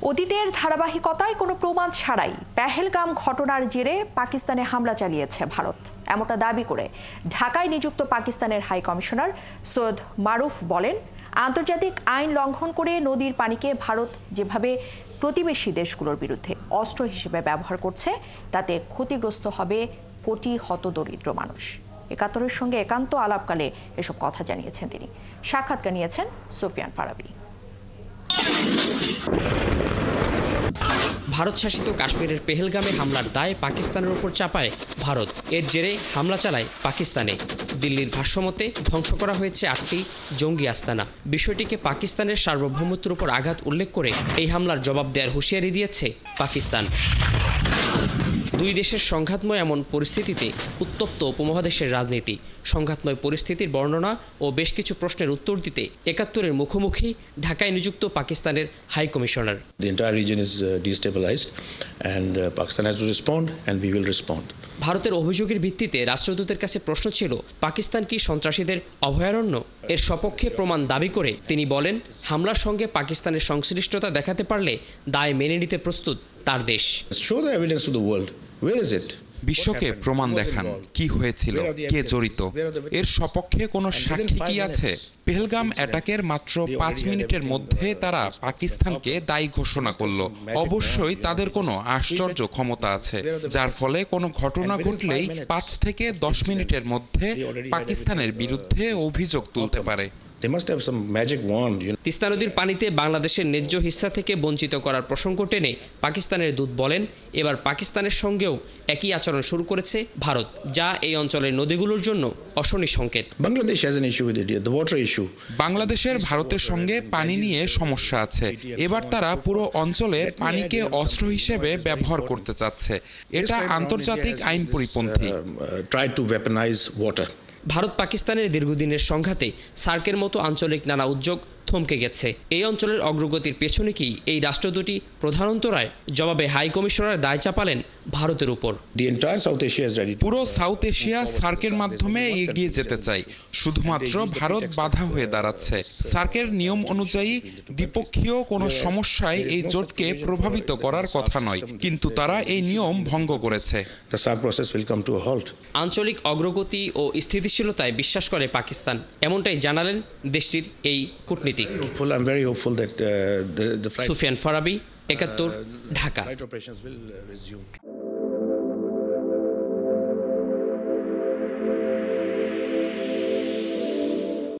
অতীতের ধারাবাহিকতায় কোনো প্রমাণ ছাড়াই পেহেলগাম ঘটনার জেরে পাকিস্তানে হামলা চালিয়েছে ভারত, এমনটা দাবি করে ঢাকায় নিযুক্ত পাকিস্তানের হাই কমিশনার সৈয়দ মারুফ বলেন, আন্তর্জাতিক আইন লঙ্ঘন করে নদীর পানিকে ভারত যেভাবে প্রতিবেশী দেশগুলোর বিরুদ্ধে অস্ত্র হিসেবে ব্যবহার করছে তাতে ক্ষতিগ্রস্ত হবে কোটি হতদরিদ্র মানুষ। একাত্তরের সঙ্গে একান্ত আলাপকালে এসব কথা জানিয়েছেন তিনি। সাক্ষাৎকার নিয়েছেন সুফিয়ান ফারাবি। ভারত শাসিত কাশ্মীরের পেহেলগামে হামলার দায় পাকিস্তানের ওপর চাপায় ভারত। এর জেরে হামলা চালায় পাকিস্তানে। দিল্লির ভাষ্যমতে ধ্বংস করা হয়েছে 8টি জঙ্গি আস্তানা। বিষয়টিকে পাকিস্তানের সার্বভৌমত্বের উপর আঘাত উল্লেখ করে এই হামলার জবাব দেওয়ার হুঁশিয়ারি দিয়েছে পাকিস্তান। দুই দেশের সংঘাতময় এমন পরিস্থিতিতে উত্তপ্ত উপমহাদেশের রাজনীতি, সংঘাতময় পরিস্থিতির বর্ণনা ও বেশ কিছু প্রশ্নের উত্তর দিতে একাত্তরের মুখোমুখি ঢাকায় নিযুক্ত পাকিস্তানের high commissioner. The entire region is destabilized and Pakistan has to respond and we will respond. ভারতের অভিযোগের ভিত্তিতে রাষ্ট্রদূতের কাছে প্রশ্ন ছিল, পাকিস্তান কি সন্ত্রাসীদের অভয়ারণ্য? এর সপক্ষে প্রমাণ দাবি করে তিনি বলেন, হামলার সঙ্গে পাকিস্তানের সংশ্লিষ্টতা দেখাতে পারলে দায় মেনে নিতে প্রস্তুত তার দেশ। Show the evidence to the world. Where is it? বিশ্বকে প্রমাণ দেখান, কি হয়েছিল, কে জড়িত, এর সপক্ষে কোনো সাক্ষী কি আছে? পেহেলগাম অ্যাটাকের মাত্র 5 মিনিটের মধ্যে তারা পাকিস্তানকে দায়ী ঘোষণা করলো। অবশ্যই তাদের কোনো আশ্চর্য ক্ষমতা আছে, যার ফলে কোনো ঘটনা ঘটলেই 5 থেকে 10 মিনিটের মধ্যে পাকিস্তানের বিরুদ্ধে অভিযোগ তুলতে পারে। They must have some magic wand. Teesta নদীর পানিতে বাংলাদেশের ন্যায্য হিস্সা থেকে বঞ্চিত করার প্রসঙ্গ টেনে পাকিস্তানের দূত বলেন, এবার পাকিস্তানের সঙ্গেও একই আচরণ শুরু করেছে ভারত, যা এই অঞ্চলের নদীগুলোর জন্য অশনি সংকেত। Bangladesh has an issue with it, the water issue. বাংলাদেশের ভারতের সঙ্গে পানি নিয়ে সমস্যা আছে। এবার তারা পুরো অঞ্চলের পানিকে অস্ত্র হিসেবে ব্যবহার করতে চাচ্ছে। এটা আন্তর্জাতিক আইন পরিপন্থী। Tried to weaponize water. Bharat পাকিস্তানের দীর্ঘদিনের সংঘাতে সার্কের মতো আঞ্চলিক নানা উদ্যোগ থমকে গেছে। এই অঞ্চলের অগ্রগতির পেছনে কি এই রাষ্ট্র দুটি প্রধান অন্তরায়? জবাবে হাই কমিশনার দায় চাপালেন ভারতের উপর। পুরো সাউথ এশিয়া সার্কের মাধ্যমে এগিয়ে যেতে চাই, শুধুমাত্র ভারত বাধা হয়ে দাঁড়াচ্ছে। সার্কের নিয়ম অনুযায়ী দ্বিপক্ষীয় কোনো সমস্যায় এই জোটকে প্রভাবিত করার কথা নয়, কিন্তু তারা এই নিয়ম ভঙ্গ করেছে। আঞ্চলিক অগ্রগতি ও স্থিতিশীলতায় বিশ্বাস করে পাকিস্তান, এমনটাই জানালেন দেশটির এই কূটনীতিক। সুফিয়ান ফারাবি, একাত্তর, ঢাকা।